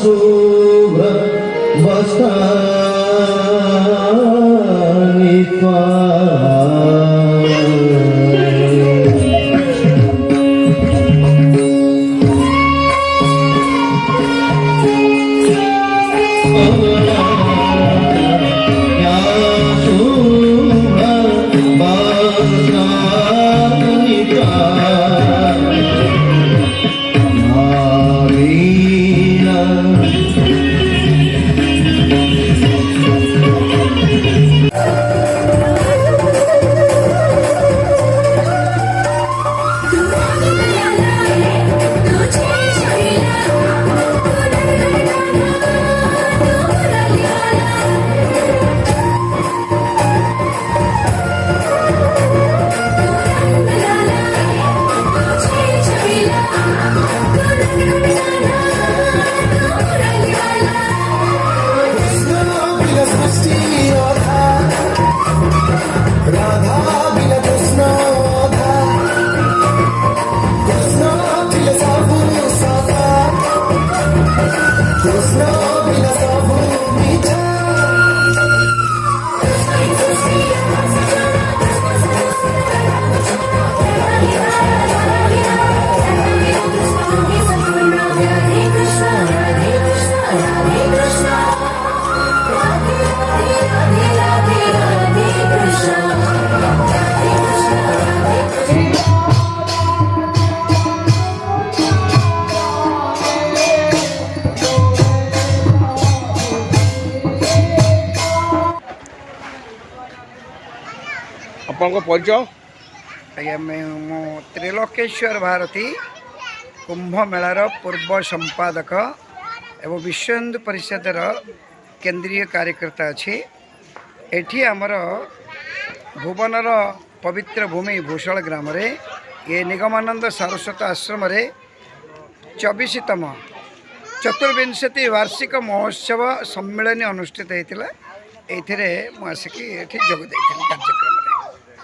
शुभ वस्त्राणि आपको परिचय आज्ञा मु त्रिलोकेश्वर भारती कुंभ मेलार पूर्व संपादक एवं विश्व हिंदू परिषदर केंद्रीय कार्यकर्ता अच्छी एठी आमर भुवनर पवित्र भूमि भूषल ग्राम रे ये निगमानंद सारस्वत आश्रम रे 24तम चतुर्विंशति वार्षिक महोत्सव सम्मेलन अनुष्ठित होता ये मुझे जोग दे कार्यक्रम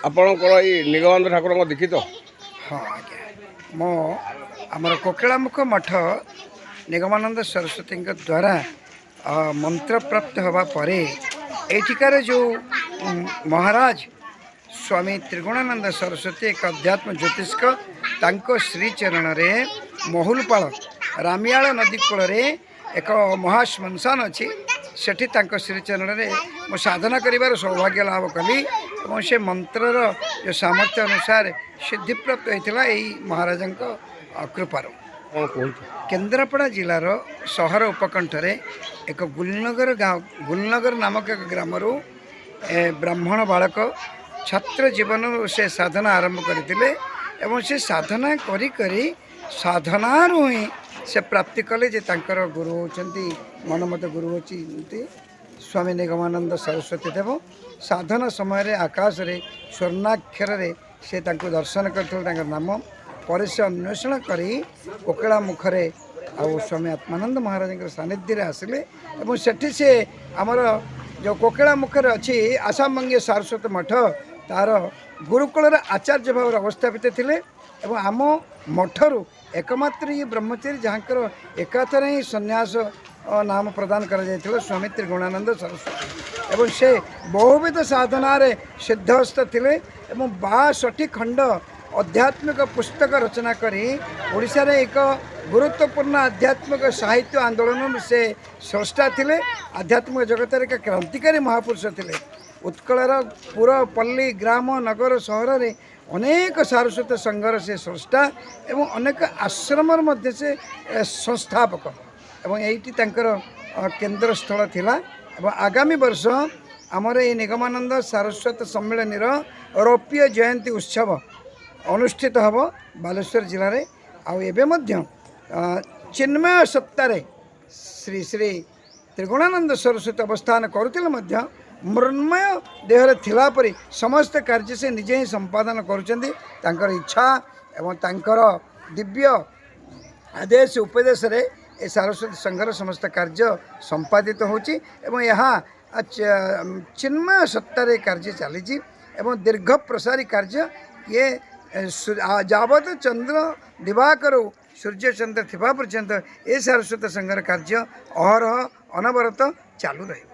आपणकर ये निगमानंद ठाकुर को देखी तो हाँ आज्ञा मो आमर कोकिलामुख मठ निगमानंद सरस्वती द्वारा मंत्र प्राप्त होगा परे एठिकार जो महाराज स्वामी त्रिगुणानंद सरस्वती एक अध्यात्म ज्योतिष्क तांको श्रीचरण रे महुलपाल रामियाल नदी कूल एक महाश्मशान अच्छी सेठी तांको श्रीचरण रे मो साधना करिवार सौभाग्य लाभ कली और से मंत्रर जो सामर्थ्य अनुसार सिद्धि प्राप्त होता यही महाराज कृपार केन्द्रापड़ा जिलार सहर उपकंठरे एक गुलनगर गाँव गुलनगर नामक एक ग्राम ब्राह्मण बालक छात्र जीवन से साधना आरंभ करते से साधना करी करी साधनारू ही से प्राप्ति कले जे तांकर गुरु होती मनमत गुरु होती स्वामी निगमानंद सरस्वती देव साधना समय रे आकाश रे स्वर्णाक्षर रे से तांको दर्शन करते नाम पर से अन्वेषण करी कोकिला मुखरे आ स्वामी आत्मानंद महाराज सानिध्य आसिले और सेठी से आमर जो कोकिला मुखरे अच्छी आसामंगी सारस्वत मठ तार गुरुकुल आचार्य भाव अवस्थापित थे और आम मठरू एकमात्र ये ब्रह्मचारी जहाँकर एकाथर ही संन्यास नाम प्रदान कर स्वामी त्रिगुणानंद सरस्वती एवं से बहुविध साधना सिद्धहस्त थे 62 खंड आध्यात्मिक पुस्तक रचना करी ओडिशा रे एक गुरुत्वपूर्ण आध्यात्मिक साहित्य आंदोलन से स्रष्टा थे आध्यात्मिक जगत एक क्रांतिकारी महापुरुष थे उत्कलर पूरा पल्ली ग्राम नगर सहर रे अनेक सारस्वत संघर से स्रष्टा एवं अनेक आश्रम मध्य से संस्थापक एवं यही केन्द्र स्थल थिला एवं आगामी वर्ष आमर ये निगमानंद सारस्वत सम्मेलन रौप्य जयंती उत्सव अनुष्ठित हम बालेश्वर जिले में आबे चिन्मय सप्ताह श्री श्री त्रिगुणानंद सरस्वती अवस्थान करुले मृण्मय देहरे थिला परी समस्त कार्य से निजे ही संपादन कर इच्छा एवं तांकर दिव्य आदेश उपदेश रे ए सारस्वती संघर समस्त कार्य संपादित होची एवं यहाँ चिन्मय सप्ताह कार्य चली एवं दीर्घ प्रसारी कार्य ये जावत चंद्र दिवाकर ସୂର୍ଯ୍ୟଚନ୍ଦ୍ର ଥିବା ପର୍ଯ୍ୟନ୍ତ ଏ ସାରସ୍ୱତ ସଂଘର କାର୍ଯ୍ୟ ଅହରହ ଅନବରତ ଚାଲୁ ରହିବ।